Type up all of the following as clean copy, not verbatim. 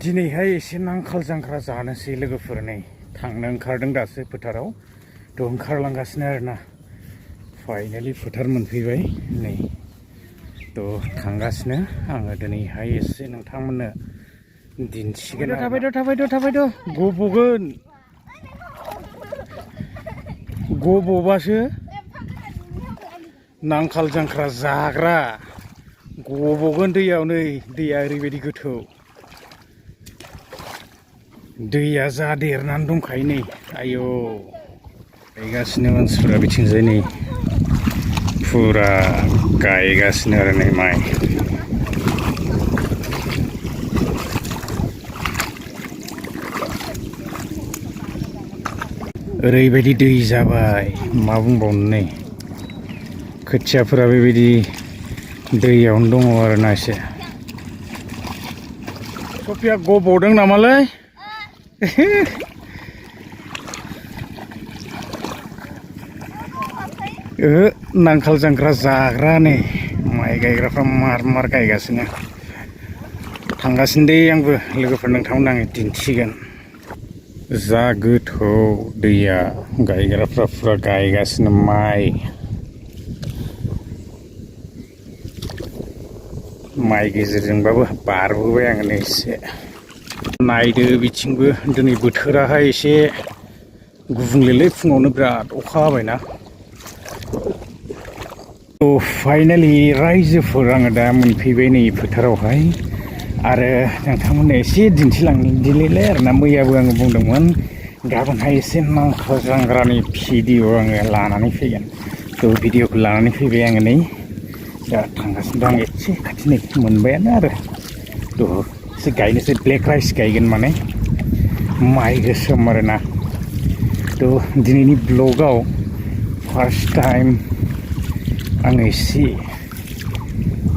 दिनैहाय एसे नांखाल जांख्रा जानोसै लोगोफोर नै थांनो ओंखारदों दासो फोथाराव थ' ओंखारलांगासिनो आरोना फाइनालि फोथार मोनफैबाय नै थ' थांगासिनो आङो दिनैहाय एसे नोंथांमोननो दिन्थिगोन थाबायद' गबगोन गबबासो नांखाल जांख्रा जाग्रा गबगोन दैयाव नै दैया ओरैबायदि गोथौ दैया जा देरनानै दंखायो नै आयौ गायगासिनो मानसिफोरा बिथिंजाय नै फुरा गायगासिनो आरो नै माइ ओरैबायदि दै जाबाय मा बुंबावनो नै खोथियाफोरा बेबायदि दैयावनो दङ आरोना एसे सफिया गब'दों नामालै नांखाल जांख्रा जाग्रा नै माइ गायग्राफ्रा मार गायगासिनो थांगासिनो दे आंबो लोगोफोर नोंथांमोन आङो दिन्थिगोन जा गोथौ दैया गायग्राफ्रा फुरा गायगासिनो माइ गेजेरजोंबाबो बारबोबाय आङो नै एसे नायदो बिथिंबो दिनै बोथोराहाय एसे गुबुंलेलै फुङावनो बिराद अखा हाबायना फाइनालि रायजोफोर आङो दा मोनफैबाय नै फोथारावहाय आरो नोंथांमोननो एसे दिन्थिलांदिनोलै आरोना मैयाबो आङो बुंदोंमोन गाबोनहाय एसे नांखाल जांख्रानि भिडिअ आङो लानानै फैगोन थ' भिडिअखौ लानानै फैबाय आङो नै दा थांगासिनो दं आं एसे खाथिनि मोनबायानो आरो थ' एसे गायनोसै ब्लेक राइस गायगोन माने माइ गोसोम आरोना थ' दिनैनि ब्लगाव फार्स्ट टाइम आङो एसे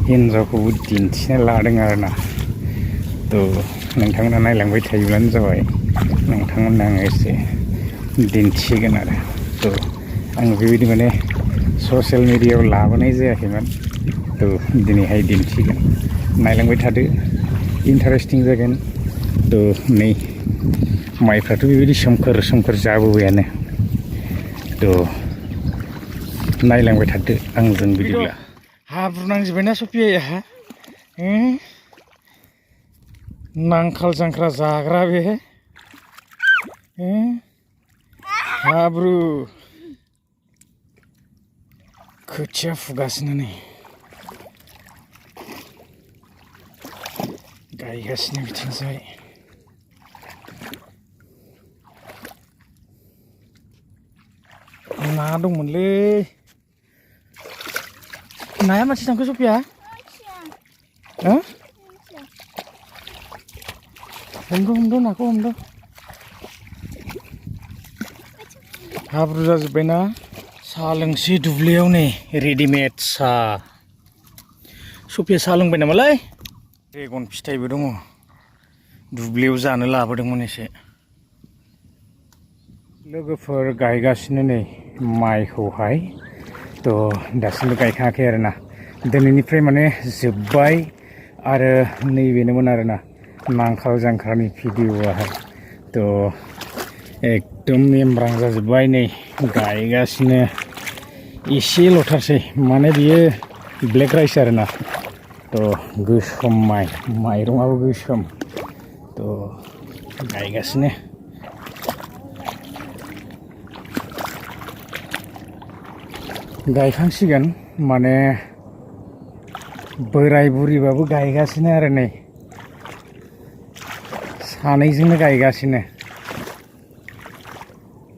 हिन्जावखौबो दिन्थिनो लादों आरोना थ' नोंथांमोना नायलांबाय थायोब्लानो जाबाय नोंथांमोननो आङो एसे दिन्थिगोन आरो थ' आङो बेबायदि माने ससियेल मिडियायाव लाबोनाय जायाखैमोन थ' दिनैहाय दिन्थिगोन नायलांबाय थादो इन्टारेस्टिं जागोन थ' नै माइफ्राथ' बेबायदि सोमखोर जाबोबायानो थ' नायलांबाय थादो आंजों बिदिब्ला हाब्रु नांजोब्बायना सफियाहा नांखाल जांख्रा जाग्रा बे हाब्रु खोथिया फुगासिनो नै गायगासिनो बिथिंजाय ना दंमोनलै नाया मानसि थांखो सफिया हमदो नाखौ हमदो हाब्रु जाजोब्बायना साहा लोंसै दुब्लियाव नै रेडिमेड साहा सफिया साहा लोंबाय नामालै ड्रेगन फिथाइबो दङ दुब्लियाव जानो लाबोदोंमोन एसे लोगोफोर गायगासिनो नै माइखौहाय थ' दासिमबो गायखाङाखै आरोना दिनैनिफ्राय माने जोब्बाय आरो नैबेनोमोन आरोना नांखाल जांख्रानि भिडिअ'आहाय थ' एकदम मेमब्रां जाजोब्बाय नै गायगासिनो एसेल'थारसै माने बियो ब्लेक राइस आरोना थ' गोसोम माइरङाबो गोसोम थ' गायगासिनो गायखांसिगोन माने बोराय बुरिबाबो गायगासिनो आरो नै सानैजोंनो गायगासिनो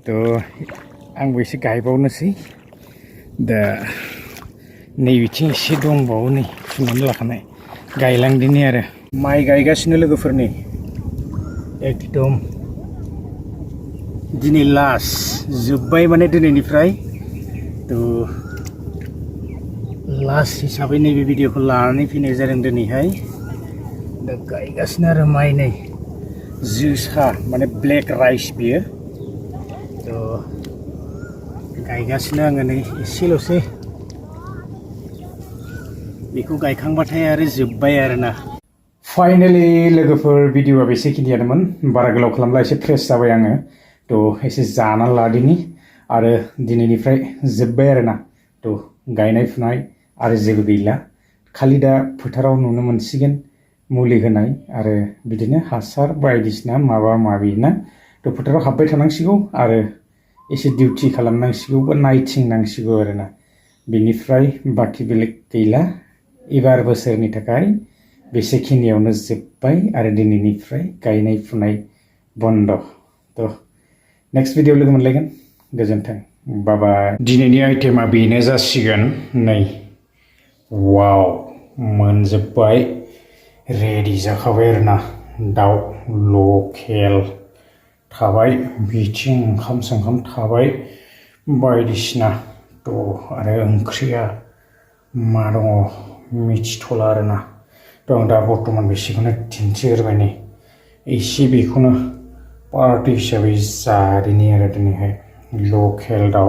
थ' आंबो एसे गायबावनोसै दा नैबिथिं एसे दंबावो नै फुनानै लाखानाय गायलांदिनि आरो माइ गायगासिनो लोगोफोरनि एकदम दिनै लास्ट जोब्बाय माने दिनैनिफ्राय थ' लास्ट हिसाबै नैबे भिडिअखौ लानानै फैनाय जादों दिनैहाय दा गायगासिनो आरो माइ नै जोसा माने ब्लेक राइस बियो थ' गायगासिनो आङो नै एसेल'सै बेखौ गायखांबाथाय आरो जोब्बाय आरोना फाइनालि लोगोफोर भिडिअआ बेसेखिनियानोमोन बारा गोलाव खालामला एसे फ्रेस जाबाय आङो थ' एसे जाना लादिनि आरो दिनैनिफ्राय जोब्बाय आरोना थ' गायनाय फुनाय आरो जेबो गैला खालि दा फोथाराव नुनो मोनसिगोन मुलि होनाय आरो बिदिनो हासार बायदिसिना माबा माबि ना थ' फोथाराव हाबबाय थानांसिगौ आरो एसे डिउटि खालामनांसिगौ बा नायथिंनांसिगौ आरोना बेनिफ्राय बाखि बेलेग गैला एबार बोसोरनि थाखाय बेसेखिनियावनो जोब्बाय आरो दिनैनिफ्राय गायनाय फुनाय बन्द' थ' नेक्स्ट भिडिअ लोगो मोनलायगोन गोजोन्थों बाबाय दिनैनि आइटेमा बेनो जासिगोन नै वाव मोनजोब्बाय रेडि जाखाबाय आरोना दाउ लकेल थाबाय बिथिं ओंखाम संखाम थाबाय बायदिसिना थ' आरो ओंख्रिया मा दङ मिथिथ'ला आरोना थ' आं दा बर्थमान बेसेखौनो दिन्थिग्रोबाय नै एसे बेखौनो पार्टि हिसाबै जादिनि आरो दिनैहाय लकेल दाउ